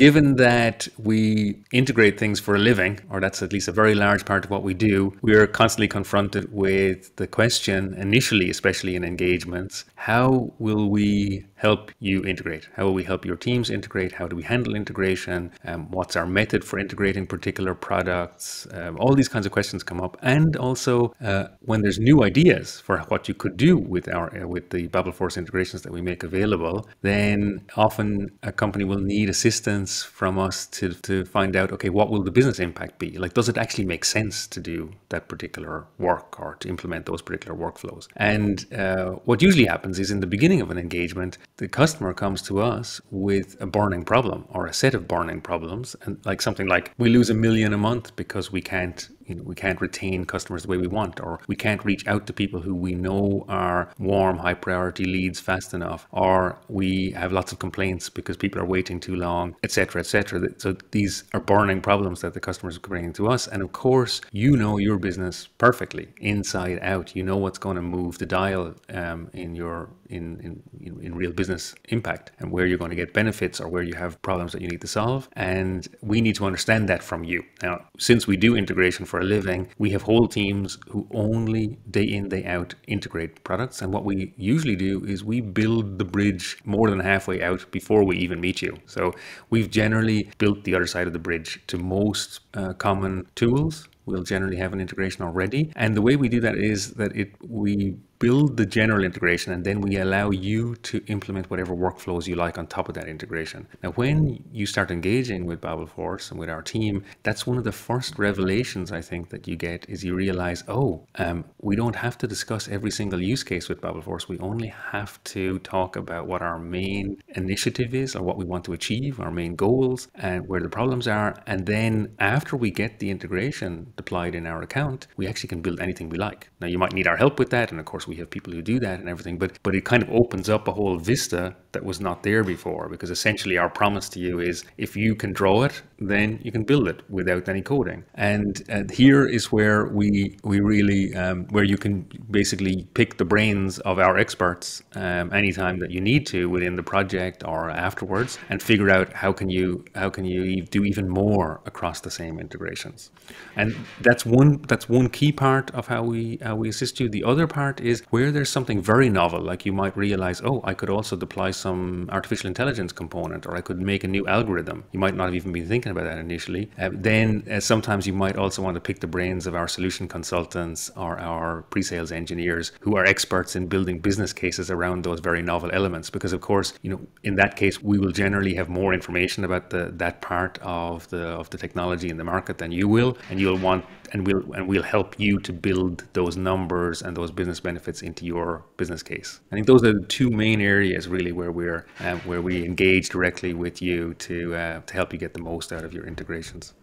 Given that we integrate things for a living, or that's at least a very large part of what we do, we are constantly confronted with the question, initially, especially in engagements, how will we help you integrate? How will we help your teams integrate? How do we handle integration? What's our method for integrating particular products? All these kinds of questions come up. And also, when there's new ideas for what you could do with the babelforce integrations that we make available, then often a company will need assistance from us to find out, okay, what will the business impact be? Like, does it actually make sense to do that particular work or to implement those particular workflows? And what usually happens is in the beginning of an engagement, the customer comes to us with a burning problem or a set of burning problems, and like something like, we lose $1 million a month because we can't retain customers the way we want, or we can't reach out to people who we know are warm, high priority leads fast enough, or we have lots of complaints because people are waiting too long, etc., etc. So these are burning problems that the customers are bringing to us. And of course, you know your business perfectly, inside out. You know what's going to move the dial in real business impact, and where you're going to get benefits or where you have problems that you need to solve. And we need to understand that from you. Now, since we do integration for a living, we have whole teams who only day in, day out integrate products. And what we usually do is we build the bridge more than halfway out before we even meet you. So we've generally built the other side of the bridge to most common tools. We'll generally have an integration already. And the way we do that is that we build the general integration, and then we allow you to implement whatever workflows you like on top of that integration. Now, when you start engaging with babelforce and with our team, that's one of the first revelations I think that you get, is you realize, we don't have to discuss every single use case with babelforce. We only have to talk about what our main initiative is, or what we want to achieve, our main goals, and where the problems are. And then after we get the integration deployed in our account, we actually can build anything we like. Now, you might need our help with that, and of course we have people who do that and everything, but it kind of opens up a whole vista that was not there before, because essentially our promise to you is, if you can draw it, then you can build it without any coding. And here is where we really where you can basically pick the brains of our experts anytime that you need to within the project or afterwards, and figure out how can you do even more across the same integrations. And that's one key part of how we assist you. The other part is where there's something very novel, like you might realize, I could also deploy some artificial intelligence component, or I could make a new algorithm. You might not have even been thinking about that initially. Then sometimes you might also want to pick the brains of our solution consultants or our pre-sales engineers, who are experts in building business cases around those very novel elements. Because of course, in that case, we will generally have more information about that part of the technology in the market than you will, and we'll help you to build those numbers and those business benefits into your business case. I think those are the two main areas really where we engage directly with you to help you get the most out of your integrations.